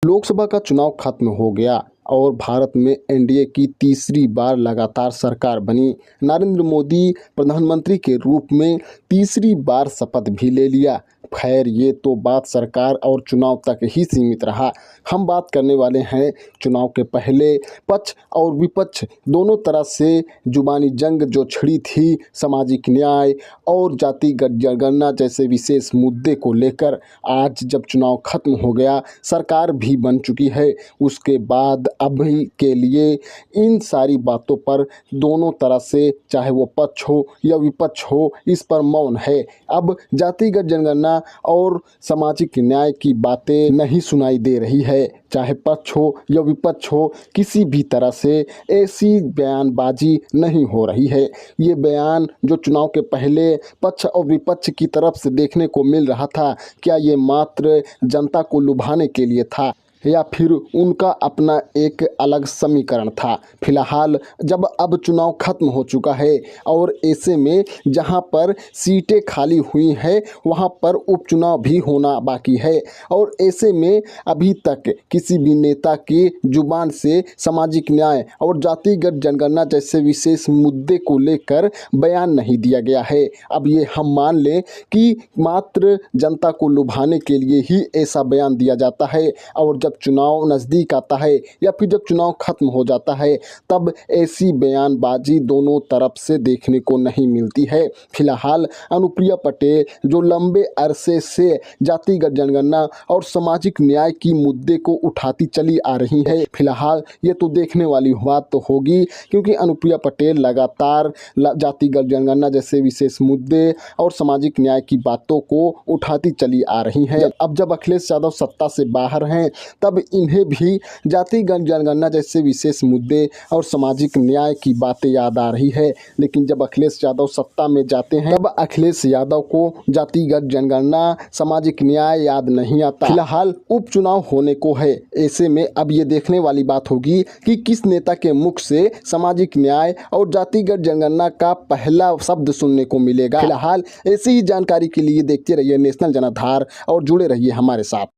लोकसभा का चुनाव खत्म हो गया और भारत में एनडीए की तीसरी बार लगातार सरकार बनी। नरेंद्र मोदी प्रधानमंत्री के रूप में तीसरी बार शपथ भी ले लिया। खैर, ये तो बात सरकार और चुनाव तक ही सीमित रहा। हम बात करने वाले हैं चुनाव के पहले पक्ष और विपक्ष दोनों तरह से जुबानी जंग जो छिड़ी थी सामाजिक न्याय और जातिगत जनगणना जैसे विशेष मुद्दे को लेकर। आज जब चुनाव खत्म हो गया, सरकार भी बन चुकी है, उसके बाद अभी के लिए इन सारी बातों पर दोनों तरह से, चाहे वो पक्ष हो या विपक्ष हो, इस पर मौन है। अब जातिगत जनगणना और सामाजिक न्याय की बातें नहीं सुनाई दे रही है। चाहे पक्ष हो या विपक्ष हो, किसी भी तरह से ऐसी बयानबाजी नहीं हो रही है। ये बयान जो चुनाव के पहले पक्ष और विपक्ष की तरफ से देखने को मिल रहा था, क्या ये मात्र जनता को लुभाने के लिए था या फिर उनका अपना एक अलग समीकरण था? फिलहाल जब अब चुनाव खत्म हो चुका है और ऐसे में जहां पर सीटें खाली हुई हैं वहां पर उपचुनाव भी होना बाकी है और ऐसे में अभी तक किसी भी नेता की जुबान से सामाजिक न्याय और जातिगत जनगणना जैसे विशेष मुद्दे को लेकर बयान नहीं दिया गया है। अब ये हम मान लें कि मात्र जनता को लुभाने के लिए ही ऐसा बयान दिया जाता है और जब चुनाव नज़दीक आता है या फिर जब चुनाव खत्म हो जाता है तब ऐसी बयानबाजी दोनों तरफ से देखने को नहीं मिलती है। फिलहाल अनुप्रिया पटेल जो लंबे अरसे से जातिगत जनगणना और सामाजिक न्याय की मुद्दे को उठाती चली आ रही है, फिलहाल ये तो देखने वाली बात तो होगी, क्योंकि अनुप्रिया पटेल लगातार जातिगत जनगणना जैसे विशेष मुद्दे और सामाजिक न्याय की बातों को उठाती चली आ रही हैं। अब जब अखिलेश यादव सत्ता से बाहर हैं तब इन्हें भी जातिगत जनगणना जैसे विशेष मुद्दे और सामाजिक न्याय की बातें याद आ रही है, लेकिन जब अखिलेश यादव सत्ता में जाते हैं तब अखिलेश यादव को जातिगत जनगणना सामाजिक न्याय याद नहीं आता। फिलहाल उपचुनाव होने को है, ऐसे में अब ये देखने वाली बात होगी कि किस नेता के मुख से सामाजिक न्याय और जातिगत जनगणना का पहला शब्द सुनने को मिलेगा। फिलहाल ऐसी ही जानकारी के लिए देखते रहिए नेशनल जनाधार और जुड़े रहिए हमारे साथ।